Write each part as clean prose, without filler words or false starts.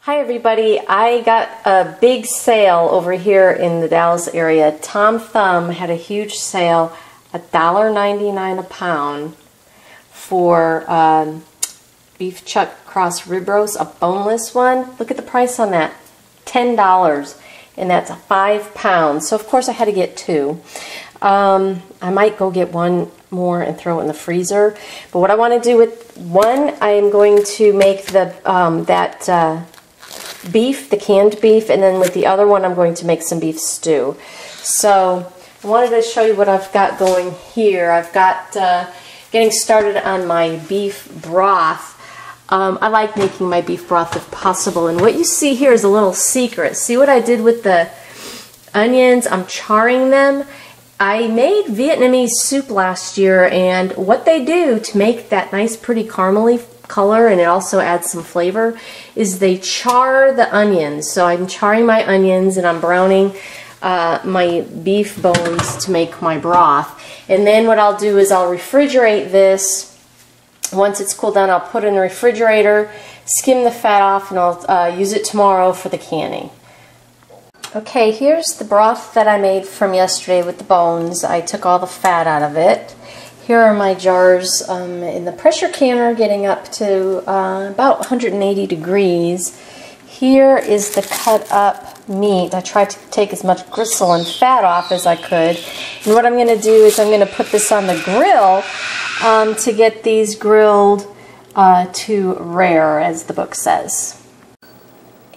Hi everybody, I got a big sale over here in the Dallas area. Tom Thumb had a huge sale, $1.99 a pound for beef chuck cross rib roast, a boneless one. Look at the price on that, $10, and that's 5 pounds. So of course I had to get two. I might go get one more and throw it in the freezer. But what I want to do with one, I am going to make the beef, the canned beef, and then with the other one I'm going to make some beef stew. So I wanted to show you what I've got going here. I've got getting started on my beef broth. I like making my beef broth if possible, and what you see here is a little secret. See what I did with the onions? I'm charring them. I made Vietnamese soup last year, and what they do to make that nice pretty caramely color, and it also adds some flavor, is they char the onions. So I'm charring my onions and I'm browning my beef bones to make my broth. And then what I'll do is I'll refrigerate this. Once it's cooled down, I'll put it in the refrigerator, skim the fat off, and I'll use it tomorrow for the canning. Okay, here's the broth that I made from yesterday with the bones. I took all the fat out of it. Here are my jars in the pressure canner, getting up to about 180 degrees. Here is the cut up meat. I tried to take as much gristle and fat off as I could. And what I'm going to do is I'm going to put this on the grill to get these grilled to rare, as the book says.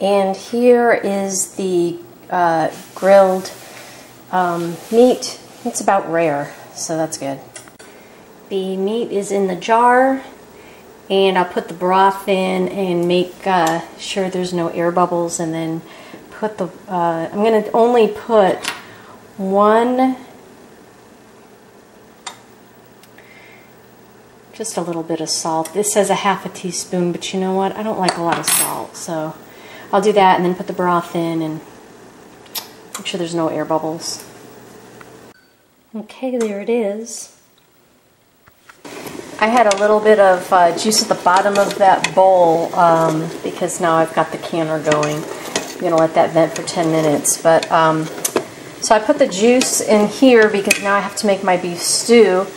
And here is the grilled meat. It's about rare, so that's good. The meat is in the jar, and I'll put the broth in and make sure there's no air bubbles, and then put the, I'm going to only put just a little bit of salt. This says a ½ teaspoon, but you know what? I don't like a lot of salt, so I'll do that and then put the broth in and make sure there's no air bubbles. Okay, there it is. I had a little bit of juice at the bottom of that bowl because now I've got the canner going. I'm going to let that vent for 10 minutes. But so I put the juice in here because now I have to make my beef stew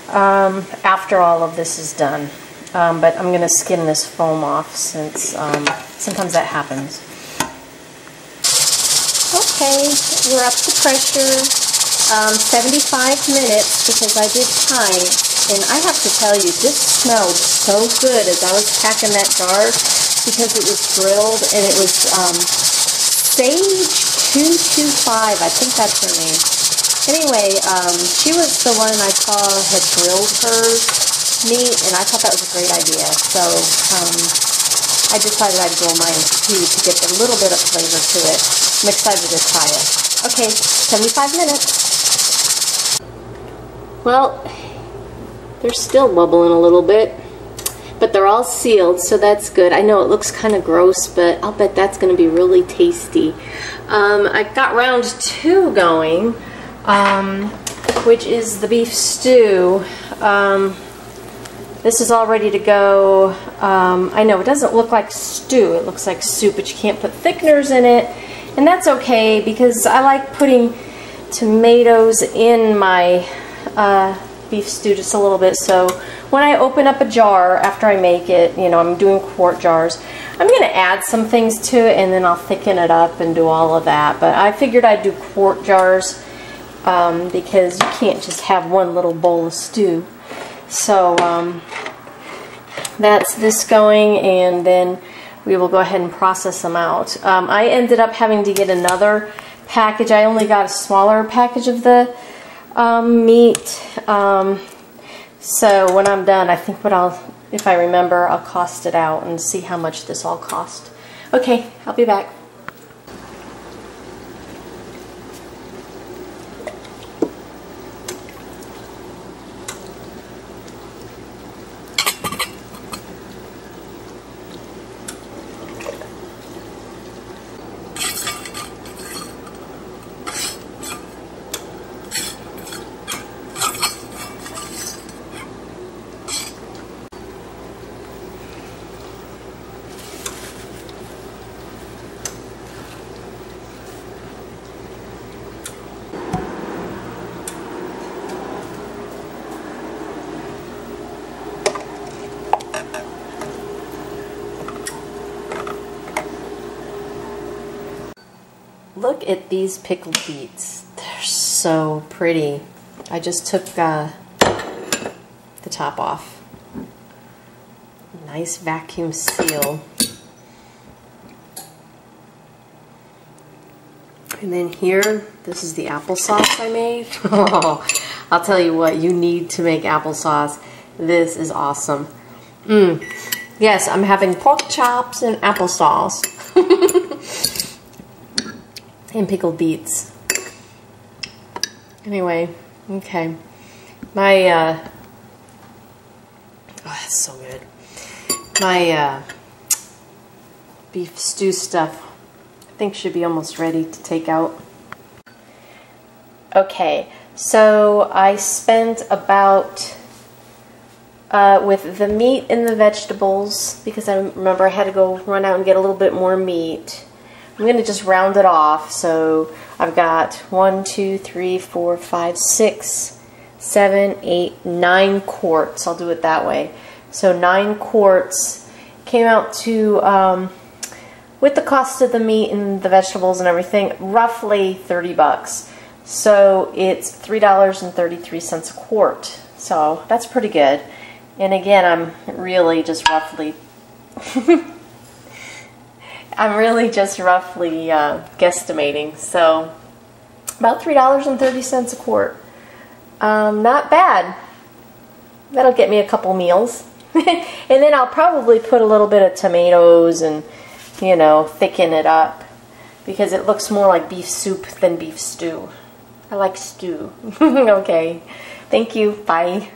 after all of this is done. But I'm going to skim this foam off since sometimes that happens. Okay, we're up to pressure, 75 minutes because I did time. And I have to tell you, this smelled so good as I was packing that jar because it was grilled, and it was Sage 225, I think that's her name. Anyway, she was the one I saw had grilled her meat, and I thought that was a great idea. So I decided I'd grill mine too to get a little bit of flavor to it. I'm excited to try it. Okay, 75 minutes. Well, they're still bubbling a little bit, but they're all sealed, so that's good. I know it looks kind of gross, but I'll bet that's going to be really tasty. I got round 2 going, which is the beef stew. This is all ready to go. I know it doesn't look like stew, it looks like soup, but you can't put thickeners in it, and that's okay because I like putting tomatoes in my beef stew just a little bit. So when I open up a jar after I make it, you know, I'm doing quart jars, I'm going to add some things to it and then I'll thicken it up and do all of that. But I figured I'd do quart jars because you can't just have one little bowl of stew. So that's this going, and then we will go ahead and process them out. I ended up having to get another package. I only got a smaller package of the meat. So when I'm done, I think if I remember, I'll cost it out and see how much this all cost. Okay, I'll be back. Look at these pickled beets. They're so pretty. I just took the top off. Nice vacuum seal. And then here, this is the applesauce I made. I'll tell you what, you need to make applesauce. This is awesome. Yes, I'm having pork chops and applesauce. And pickled beets. Anyway, okay. My, oh, that's so good. My beef stew stuff, I think should be almost ready to take out. Okay, so I spent about, with the meat and the vegetables, because I remember I had to go run out and get a little bit more meat. I'm going to just round it off. So I've got 1, 2, 3, 4, 5, 6, 7, 8, 9 quarts. I'll do it that way. So 9 quarts came out to, with the cost of the meat and the vegetables and everything, roughly 30 bucks. So it's $3.33 a quart. So that's pretty good. And again, I'm really just roughly guesstimating. So about $3.30 a quart. Not bad. That'll get me a couple meals. And then I'll probably put a little bit of tomatoes and, you know, thicken it up, because it looks more like beef soup than beef stew. I like stew. Okay. Thank you. Bye.